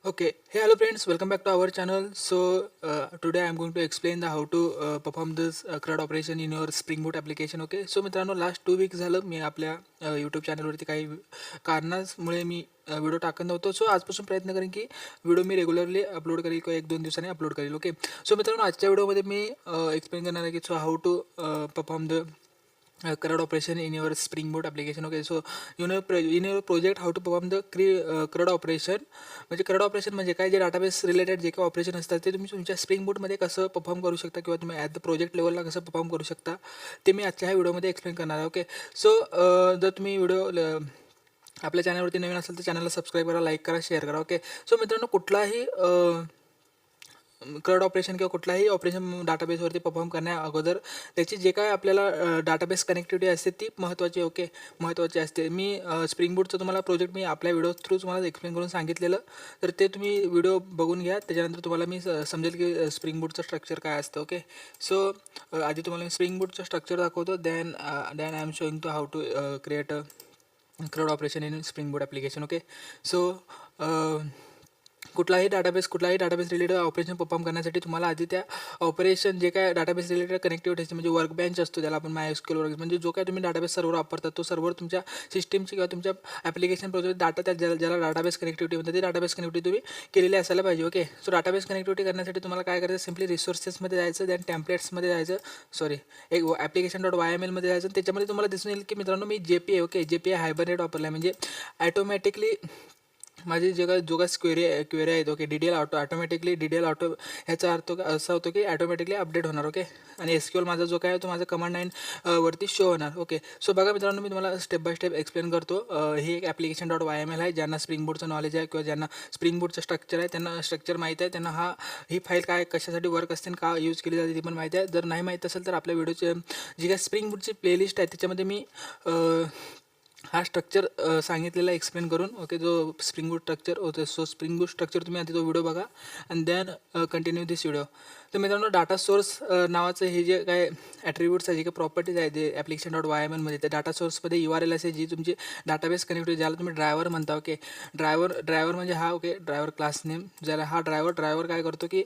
Okay, hey, hello friends, welcome back to our channel. Today I'm going to explain the how to perform this CRUD operation in your Spring Boot application. Okay, so मित्रांनो last 2 weak झालं मी आपल्या YouTube चॅनलवरती काही कारणामुळे मी video टाकत नव्हतो. So आजपासून प्रयत्न करेन की व्हिडिओ मी रेग्युलरली अपलोड करेल किंवा 1-2 दिवसांनी अपलोड करेल. ओके, सो मित्रांनो आजच्या व्हिडिओमध्ये मी एक्सप्लेन करणार आहे की so how to perform the CRUD operation in your Spring Boot application. Okay, so in your project how to perform the CRUD operation. म्हणजे CRUD ऑपरेशन म्हणजे काय, जे डाटाबेस रिलेटेड जे काही ऑपरेशन असतात ते तुम्ही तुमच्या स्प्रिंग बूटमध्ये कसं परफॉर्म करू शकता किंवा तुम्ही ॲट द प्रोजेक्ट लेवलला कसं परफॉर्म करू शकता ते मी आजच्या ह्या व्हिडिओमध्ये एक्सप्लेन करणार आहे. ओके, सो जर तुम्ही व्हिडिओ आपल्या चॅनलवरती नवीन असेल तर चॅनलला सबस्क्राईब करा, लाईक करा, शेअर करा. ओके, सो मित्रांनो कुठलाही CRUD ऑपरेशन किंवा कुठलाही ऑपरेशन डाटाबेसवरती परफॉर्म करण्या अगोदर त्याची जे काय आपल्याला डाटाबेस कनेक्टिव्हिटी असते ती महत्त्वाची. ओके, महत्त्वाची असते. मी स्प्रिंग बूटचं तुम्हाला प्रोजेक्ट मी आपल्या व्हिडिओ थ्रू तुम्हाला एक्सप्लेन करून सांगितलेलं, तर ते तुम्ही व्हिडिओ बघून घ्या. त्याच्यानंतर तुम्हाला मी समजेल की स्प्रिंग बूटचं स्ट्रक्चर काय असतं. ओके, सो आधी तुम्हाला मी स्प्रिंग बूटचं स्ट्रक्चर दाखवतो, then I am showing to how to create a CRUD operation in spring boot application. Okay, so कुठलाही डाटाबेस रिलेटेड ऑपरेशन परफॉर्म करण्यासाठी तुम्हाला आधी त्या ऑपरेशन जे काय डाटाबेस रिलेटेड कनेक्टिव्हिटी असते, म्हणजे वर्क बेंच असतो त्याला आपण MySQL वर्क, म्हणजे जो काय तुम्ही डाटाबेस सर्व्हर वापरतात तो सर्व्हर तुमच्या सिस्टमची किंवा तुमच्या ॲप्लिकेशन प्रोजेक्ट डाटा त्या ज्याला डाटाबेस कनेक्टिव्हिटी म्हणतात ती डाटाबेस कनेक्टिव्हिटी तुम्ही केलेली असायला पाहिजे. ओके, सो डाटाबेस कनेक्टिव्हिटी करण्यासाठी तुम्हाला काय करायचं, सिम्पली रिसोर्सेसमध्ये जायचं, देन टेम्पलेट्समध्ये जायचं, एक application.yml मध्ये जायचं. त्याच्यामध्ये तुम्हाला दिसून येईल की मित्रांनो मी JPA हायबरनेट वापरला आहे, म्हणजे ॲटोमॅटिकली माझी जो काय क्वेरी आहेत. ओके, ऑटोमॅटिकली ऑटो ह्याचा अर्थ असा होतो की ॲटोमॅटिकली अपडेट होणार. ओके, आणि SQL माझा जो काय आहे तो माझा कमांड 9 वरती शो होणार. ओके, सो बघा मित्रांनो मी तुम्हाला स्टेप बाय स्टेप एक्सप्लेन करतो. ही एक application.yml आहे. ज्यांना स्प्रिंग बूटचं नॉलेज आहे किंवा ज्यांना स्प्रिंग बूटचं स्ट्रक्चर आहे, त्यांना स्ट्रक्चर माहीत आहे, त्यांना ही फाईल काय कशासाठी वर्क असते आणि का यूज केली जाते ती पण माहिती आहे. जर नाही माहीत असेल तर आपल्या व्हिडिओचे जी काय स्प्रिंग बूटची प्लेलिस्ट आहे त्याच्यामध्ये मी हा स्ट्रक्चर सांगितलेला एक्सप्लेन करून. ओके, जो स्प्रिंग बूट स्ट्रक्चर होतं, सो स्प्रिंग बूट स्ट्रक्चर तुम्ही आधी तो व्हिडिओ बघा and then continue this video. तर मित्रांनो डाटा सोर्स नावाचं हे जे काय ॲट्रिब्यूट्स आहे, जे काही प्रॉपर्टीज आहे जे application.yml मध्ये, त्या डाटा सोर्समध्ये URL असेल जी तुमची डाटाबेस कनेक्टिव्हिटी, ज्याला तुम्ही ड्रायव्हर म्हणता. ओके, ड्रायव्हर म्हणजे ड्रायव्हर क्लास नेम, ज्याला ड्रायव्हर काय करतो की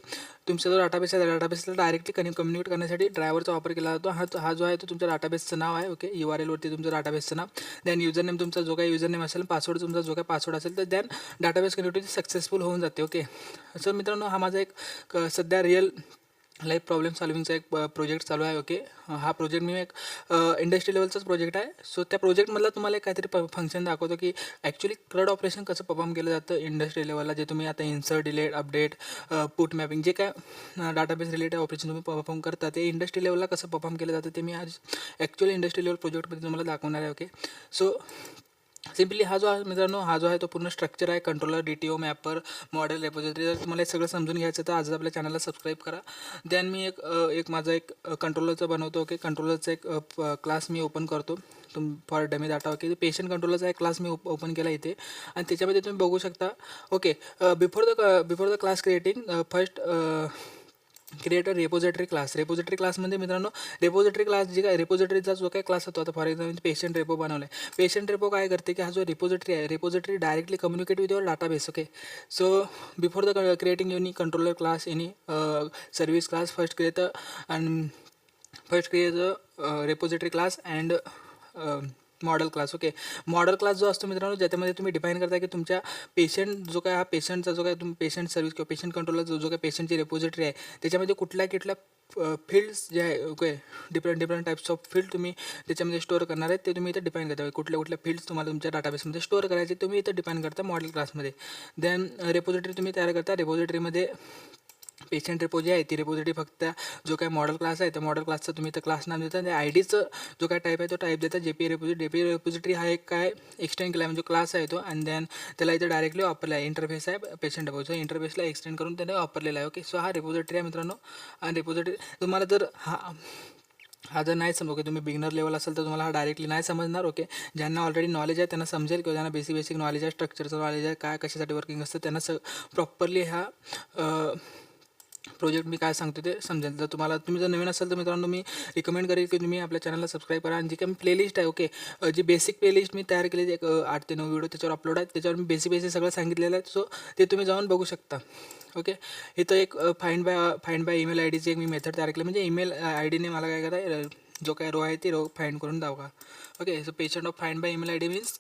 तुमचा जो डाटाबेस आहे त्या डाटाबेसला डायरेक्टली कम्युनिकेट करण्यासाठी ड्रायव्हरचा वापर केला जातो. हा जो आहे तो तुमच्या डाटाबेसचं नाव आहे. ओके, URL वरती तुमचं डाटाबेसचं नाव, देन युजरनेम तुमचा जो काही युजरनेम असेल, पासवर्ड तुमचा जो काही पासवर्ड असेल, तर देन डाटाबेस कनेक्टिव्हिटी सक्सेसफुल होऊन जाते. ओके, सो मित्रांनो हा माझा एक सध्या रिअल लाईफ प्रॉब्लेम सॉल्विंगचा एक प्रोजेक्ट चालू आहे. ओके, हा प्रोजेक्ट मी एक इंडस्ट्री लेवलचाच प्रोजेक्ट आहे. सो त्या प्रोजेक्टमधला तुम्हाला एक काहीतरी फंक्शन दाखवतो की ॲक्च्युली CRUD ऑपरेशन कसं परफॉर्म केलं जातं इंडस्ट्री लेवलला, जे तुम्ही आता insert, delete, update, put mapping, जे काय डाटाबेस रिलेटेड ऑपरेशन तुम्ही परफॉर्म करता ते इंडस्ट्री लेवलला कसं परफॉर्म केलं जातं ते मी आज ॲक्च्युअली इंडस्ट्री लेवल प्रोजेक्टमध्ये तुम्हाला दाखवणार आहे. ओके, सो सिम्पली हा जो आहे मित्रांनो, हा जो आहे तो पूर्ण स्ट्रक्चर आहे. Controller, DTO, mapper, model, repository. जर तुम्हाला हे सगळं समजून घ्यायचं तर आज आपल्या चॅनलला सबस्क्राईब करा. देन मी माझा एक कंट्रोलरचं बनवतो. ओके, कंट्रोलरचा एक क्लास मी ओपन करतो for dummy data. Okay, patient कंट्रोलरचा एक क्लास मी ओपन केला इथे आणि त्याच्यामध्ये तुम्ही बघू शकता. Okay, before the class creating first create a repository class. Repository क्लासमध्ये मित्रांनो, रेपोजिटरी क्लास जे काय रेपोजिटरीचा जो काही क्लास होतो, आता फॉर एक्झाम्पल पेशंट रेपो बनवला आहे. पेशंट रेपो काय करते की हा जो repository directly communicate with your database. Okay, so before the creating any controller class, any service class, first create repository class and model class. Okay, model class जो असतो मित्रांनो, ज्याच्यामध्ये तुम्ही डिफाईन करता की तुमच्या पेशंट जो काय हा पेशंटचा जो काय तुम्ही पेशंट सर्व्हिस किंवा पेशंट कंट्रोलर जो काय पेशंटची रेपोजिटरी आहे त्याच्यामध्ये कुठल्या फील्ड्स जे आहे. Okay, different types of field तुम्ही त्याच्यामध्ये स्टोअर करणार आहेत ते तुम्ही इथे डिफाईन करता. कुठल्या फील्ड्स तुम्हाला तुमच्या डाटाबेसमध्ये स्टोअर करायचे तुम्ही इथे डिफाईन करता मॉडेल क्लासमध्ये. देन रेपोजिटरी तुम्ही तयार करता. रेपोजिटरीमध्ये पेशंट रेपो जी आहे ती रेपोजिटरी फक्त जो काय मॉडेल क्लास आहे त्या मॉडेल क्लासचं तुम्ही तर क्लास नाव देता. त्या IDचं जो काय टाईप आहे तो टाईप देता JPA रेपोजिटरी हा एक काय एक्सटेंड केला आहे, म्हणजे क्लास आहे तो. आणि देन त्याला इथे डायरेक्टली वापरला आहे. इंटरफेस आहे पेशंट रेपोचा, इंटरफेसला एक्सटेंड करून त्याने वापरलेला आहे. ओके, सो हा रेपोजिटरी आहे मित्रांनो. आणि रेपोजिटरी तुम्हाला जर हा जर नाही समजा, तुम्ही बिगनर लेवल असेल तर तुम्हाला हा डायरेक्टली नाही समजणार. ओके, ज्यांना ऑलरेडी नॉलेज आहे त्यांना समजेल, किंवा ज्यांना बेसिक नॉलेज आहे, स्ट्रक्चरचं नॉलेज आहे, काय कशासाठी वर्किंग असतं, त्यांना प्रॉपरली प्रोजेक्ट मी काय सांगतो ते समजेल. जर तुम्ही जर नवीन असाल तर मित्रांनो मी रिकमेंड करेल की तुम्ही आपल्या चॅनलला सबस्क्राईब करा. आणि जी काही प्लेलिस्ट आहे ओके, जी बेसिक प्लेलिस्ट मी तयार केली एक 8 ते 9 व्हिडिओ त्याच्यावर अपलोड आहेत. त्याच्यावर मी बेसिक सगळं सांगितलेलं आहे. सो ते तुम्ही जाऊन बघू शकता. ओके, इथं एक फाइंड बाय ईमेल आय डीची एक मी मेथड तयार केली. म्हणजे ईमेल आय डीने मला काय करा, जो काय रो आहे ती रो फाइंड करून दाखवा. Okay, so patient of find by email I D means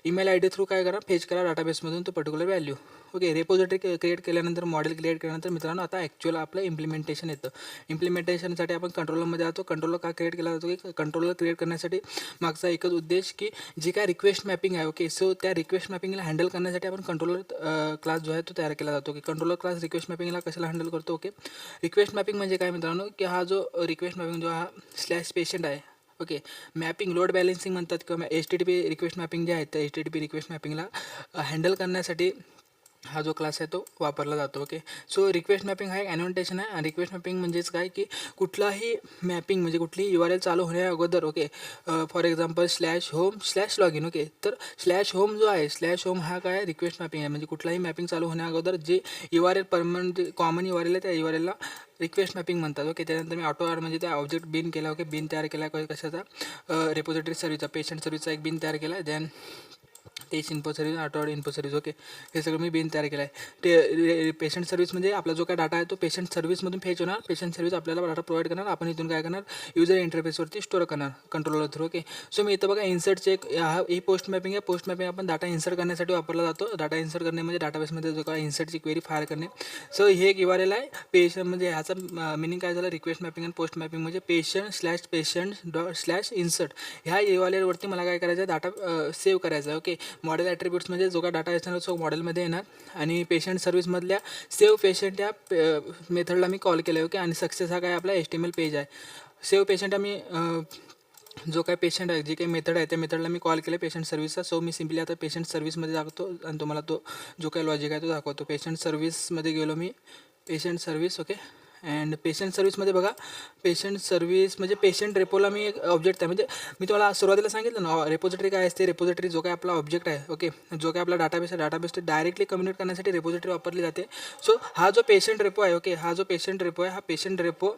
email I D through काय करा, फेच करा डाटाबेसमधून तो particular value. Okay, repository create केल्यानंतर, मॉडेल क्रिएट केल्यानंतर मित्रांनो आता ॲक्च्युअल आपलं इम्प्लिमेंटेशन येतं. इम्प्लिमेंटेशनसाठी आपण कंट्रोलरमध्ये जातो. कंट्रोलर का क्रिएट केला जातो की कंट्रोलर क्रिएट करण्यासाठी मागचा एकच उद्देश की जी काय रिक्वेस्ट मॅपिंग आहे ओके, सो त्या रिक्वेस्ट मॅपिंगला हँडल करण्यासाठी आपण कंट्रोलर क्लास जो आहे तो तयार केला जातो. की कंट्रोलर क्लास रिक्वेस्ट मॅपिंगला कशाला हँडल करतो. ओके, रिक्वेस्ट मॅपिंग म्हणजे काय मित्रांनो, की हा जो रिक्वेस्ट मॅपिंग जो हा स्लॅश पेशंट आहे ओके, मॅपिंग लोड बॅलेन्सिंग म्हणतात किंवा HTTP रिक्वेस्ट मॅपिंग जे आहे त्या HTTP रिक्वेस्ट मॅपिंगला हँडल करण्यासाठी हा जो क्लास आहे तो वापरला जातो. ओके, सो रिक्वेस्ट मॅपिंग हा एक ॲनोटेशन आहे. आणि रिक्वेस्ट मॅपिंग म्हणजेच काय की कुठलाही मॅपिंग म्हणजे कुठलीही URL चालू होण्या अगोदर okay, for example /home/login okay, तर /home जो आहे /home हा काय रिक्वेस्ट मॅपिंग आहे. म्हणजे कुठलाही मॅपिंग चालू होण्या अगोदर जे URL परमनंट कॉमन URL आहे त्या URLला रिक्वेस्ट मॅपिंग म्हणतात. ओके, त्यानंतर मी ऑटो म्हणजे त्या ऑब्जेक्ट बिन केला. ओके, बिन तयार केला कशाचा, रेपोजिटरी सर्व्हिसचा, पेशंट सर्व्हिसचा एक बिन तयार केला. देन तेच info service, auto info service okay, हे सगळं मी बिन तयार केलं आहे. ते पेशंट सर्व्हिस म्हणजे आपला जो काय डाटा आहे तो पेशंट सर्व्हिसमधून फेच होणार. पेशंट सर्व्हिस आपल्याला डाटा प्रोव्हाइड करणार. आपण इथून काय करणार, युजर इंटरफेसवरती स्टोअर करणार कंट्रोलर थ्रू. ओके, सो मी इथं बघा इन्सर्टचे एक ही पोस्ट मॅपिंग आहे. पोस्ट मॅपिंग आपण डाटा इन्सर्ट करण्यासाठी वापरला जातो. डाटा इन्सर्ट करणे म्हणजे डाटाबेसमध्ये जो काय इन्सर्टची क्वेरी फायर करणे. सो हे एक URL आहे. पेशंट म्हणजे ह्याचा मिनिंग काय झालं, रिक्वेस्ट मॅपिंग आणि पोस्ट मॅपिंग म्हणजे patient/patient./insert ह्या URLवरती मला काय करायचं आहे, डाटा सेव्ह करायचा आहे. ओके, मॉडेल ॲट्रिब्यूट्स म्हणजे जो काय डाटा असणार तो मॉडेलमध्ये येणार. आणि पेशंट सर्व्हिसमधल्या सेव्ह पेशंट या मेथडला मी कॉल केलं आहे. ओके, आणि सक्सेस हा काय आपला HTML पेज आहे. सेव्ह पेशंट आम्ही जो काय पेशंट आहे, जी काही मेथड आहे त्या मेथडला मी कॉल केलं पेशंट सर्व्हिसचा. सो मी सिम्पली आता पेशंट सर्व्हिसमध्ये जातो आणि तुम्हाला तो जो काही लॉजिक आहे तो दाखवतो. पेशंट सर्व्हिसमध्ये गेलो मी, patient service okay. And patient सर्व्हिसमध्ये बघा, पेशंट सर्व्हिस म्हणजे पेशंट रेपोला मी एक ऑब्जेक्ट आहे. म्हणजे मी तुम्हाला सुरुवातीला सांगितलं ना रेपोजिटरी काय असते. रेपोजिटरी जो काय आपला ऑब्जेक्ट आहे ओके, जो काय आपला डाटाबेस आहे, डाटाबेस डायरेक्टली कम्युनिकेट करण्यासाठी रेपोजिटरी वापरली जाते. सो हा जो पेशंट रेपो आहे ओके, हा जो पेशंट रेपो आहे, हा पेशंट रेपो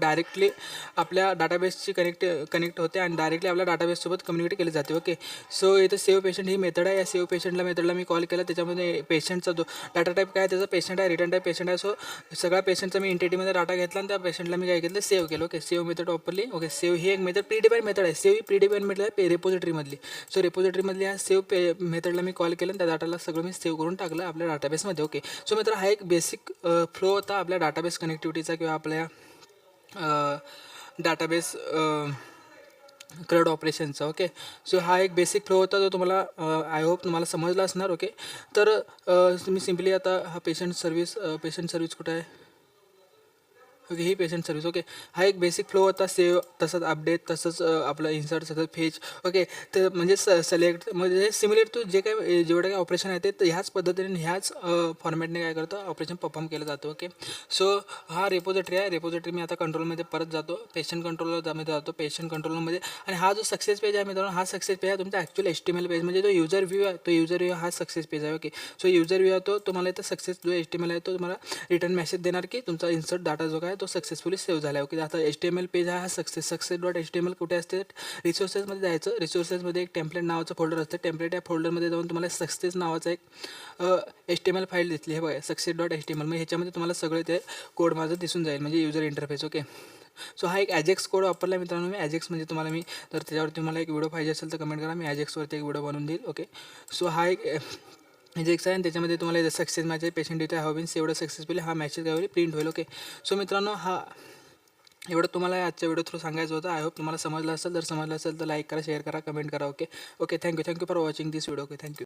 डायरेक्टली आपल्या डाटाबेसची कनेक्ट होते आणि डायरेक्टली आपल्या डाटाबेससोबत कम्युनिकेट केले जाते. ओके, सो इथं सेव्ह पेशंट ही मेथड आहे. या सेव्ह मेथडला मी कॉल केला. त्याच्यामध्ये पेशंटचा जो डाटा टाईप काय त्याचा पेशंट आहे, रिटर्न टाईप पेशंट आहे. सो सगळ्या पेशंटचा मी एंटिटीमध्ये डाटा घेतला आणि त्या पेशंटला मी काय घेतलं, सेव्ह केलं. ओके, सेव्ह मेथड वापरली. ओके, सेव्ह ही एक मेथड प्रीडिफाईड मेथड आहे. सेव्ह ही प्रीडिफाईड मेथड आहे रेपोजिटरीमधली. सो रेपोजिटरीमधली ह्या सेव्ह मेथडला मी कॉल केलं आणि त्या डाटाला सगळं मी सेव्ह करून टाकलं आपल्या डाटाबेसमध्ये. ओके, सो मित्र हा एक बेसिक फ्लो होता आपल्या डाटाबेस कनेक्टिव्हिटीचा किंवा आपल्या डाटाबेस CRUD ऑपरेशनचा. ओके, सो हा एक बेसिक फ्लो होता जो तुम्हाला आय होप तुम्हाला समजला असणार. ओके, तर तुम्ही सिम्पली आता हा पेशंट सर्व्हिस कुठं आहे. ओके, ही पेशंट सर्व्हिस. ओके, हा एक बेसिक फ्लो होता. सेव्ह, तसंच अपडेट, तसंच आपलं इन्सर्ट, तसंच फेच. ओके, तर म्हणजे सिलेक्ट म्हणजे सिम्युलेट टू जे काय जेवढं काय ऑपरेशन आहे ते ह्याच पद्धतीने ह्याच फॉर्मॅटने काय करतं ऑपरेशन परफॉर्म केलं जातं. ओके, सो हा रेपोजिटरी आहे. रेपोजिटरी मी आता कंट्रोलमध्ये परत जातो. पेशंट कंट्रोलमध्ये जातो. पेशंट कंट्रोलमध्ये आणि हा जो सक्सेस पेज आहे मित्रांनो, हा सक्सेस पेज आहे तुमचा ॲक्च्युअल HTML पेज. म्हणजे जो युजर व्ह्यू आहे तो युजर व्ह्यू हा सक्सेस पेज आहे. ओके, सो युजर व्ह्यू आहे तो तुम्हाला इथं सक्सेस जो HTML आहे तो तुम्हाला रिटर्न मेसेज देणार की तुमचा इन्सर्ट डाटा जो काय तो सक्सेसफुली सेव्ह झाला आहे. ओके, आता HTML पेज हा सक्सेस.html कुठे असते, रिसोर्सेसमध्ये जायचं. रिसोर्सेसमध्ये एक टेम्पलेट नावाचं फोल्डर असतं. टेम्पलेट या फोल्डरमध्ये जाऊन तुम्हाला सक्सेस नावाचा एक HTML फाईल दिसली हे बघा, सक्सेस.html. म्हणजे ह्याच्यामध्ये तुम्हाला सगळे ते कोड माझं दिसून जाईल म्हणजे युजर इंटरफेस. ओके, सो हा एक ॲजेक्स कोड वापरला मित्रांनो मी. ॲजेक्स म्हणजे तुम्हाला मी जर त्याच्यावरती मला एक व्हिडिओ पाहिजे असेल तर कमेंट करा, मी ॲजेक्सवरती एक व्हिडिओ बनवून देईल. ओके, सो हा एक ॲजेक्स आहे आणि त्याच्यामध्ये तुम्हाला सक्सेस माझे पेशंट डेटा हवं बीन सेवढं सक्सेसफुली हा मॅसेज काय होईल प्रिंट होईल. ओके, सो मित्रांनो हा एवढं तुम्हाला आजच्या व्हिडिओ थ्रू सांगायचं होतं. आय होप तुम्हाला समजलं असेल. जर समजलं असेल तर लाईक करा, शेअर करा, कमेंट करा. Okay, thank you for watching this video. Okay, thank you.